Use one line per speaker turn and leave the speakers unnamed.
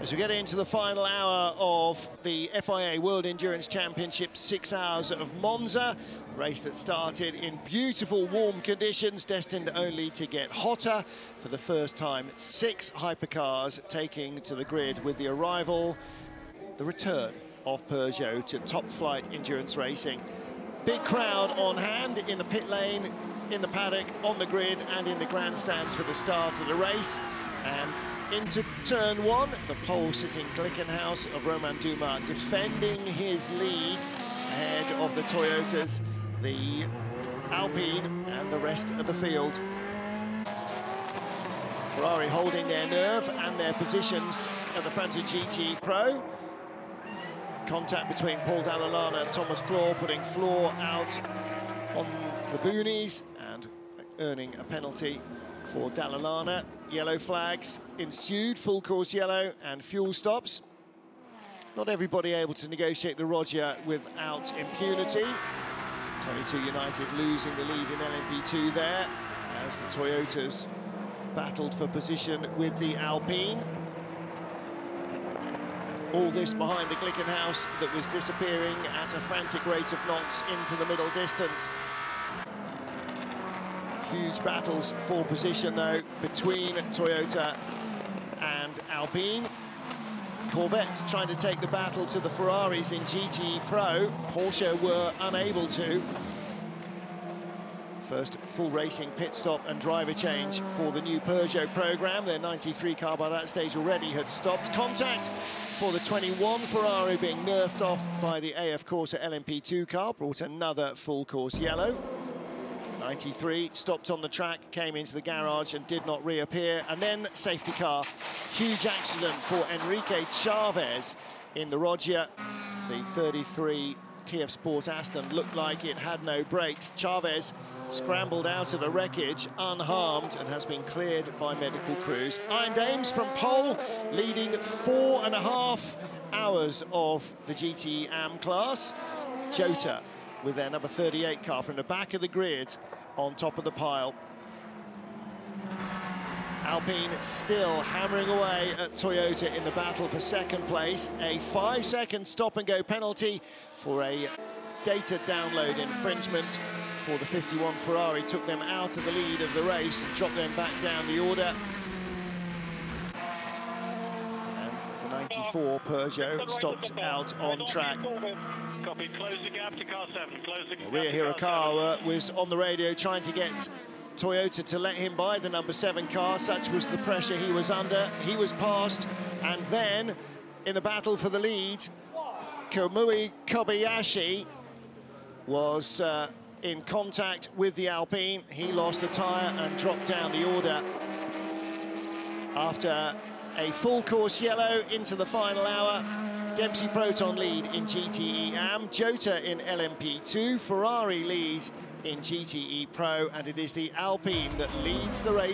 As we get into the final hour of the FIA World Endurance Championship, 6 Hours of Monza, a race that started in beautiful warm conditions, destined only to get hotter. For the first time, 6 hypercars taking to the grid with the return of Peugeot to top flight endurance racing. Big crowd on hand in the pit lane, in the paddock, on the grid and in the grandstands for the start of the race. And into turn one, the pole-sitting Glickenhaus of Romain Dumas defending his lead ahead of the Toyotas, the Alpine and the rest of the field. Ferrari holding their nerve and their positions at the front of GTE Pro. Contact between Paul Dall'Anna and Thomas Floor, putting Floor out on the boonies and earning a penalty for Dall'Anna. Yellow flags ensued, full course yellow and fuel stops. Not everybody able to negotiate the Roger without impunity. 22 United losing the lead in LMP2 there as the Toyotas battled for position with the Alpine. All this behind the Glickenhaus that was disappearing at a frantic rate of knots into the middle distance. Huge battles for position, though, between Toyota and Alpine. Corvettes trying to take the battle to the Ferraris in GTE Pro. Porsche were unable to. First full racing pit stop and driver change for the new Peugeot program. Their 93 car by that stage already had stopped. Contact for the 21 Ferrari being nerfed off by the AF Corsa LMP2 car, brought another full course yellow. 93 stopped on the track, came into the garage and did not reappear. And then safety car, huge accident for Enrique Chavez in the Roger. The 33 TF Sport Aston looked like it had no brakes. Chavez scrambled out of the wreckage unharmed and has been cleared by medical crews. Iron Dames from pole, leading 4.5 hours of the GTE AM class. Jota with their number 38 car from the back of the grid on top of the pile. Alpine still hammering away at Toyota in the battle for second place. A 5-second stop-and-go penalty for a data download infringement for the 51 Ferrari took them out of the lead of the race and dropped them back down the order. And the 94 Peugeot stopped out on track.
Copy. Close the gap to car 7. Close the gap.
Ria Hirakawa was on the radio trying to get Toyota to let him buy the number 7 car. Such was the pressure he was under. He was passed, and then in the battle for the lead, Kamui Kobayashi was in contact with the Alpine. He lost a tyre and dropped down the order. After a full course yellow into the final hour, Dempsey Proton lead in GTE AM, Jota in LMP2, Ferrari leads in GTE Pro, and it is the Alpine that leads the race.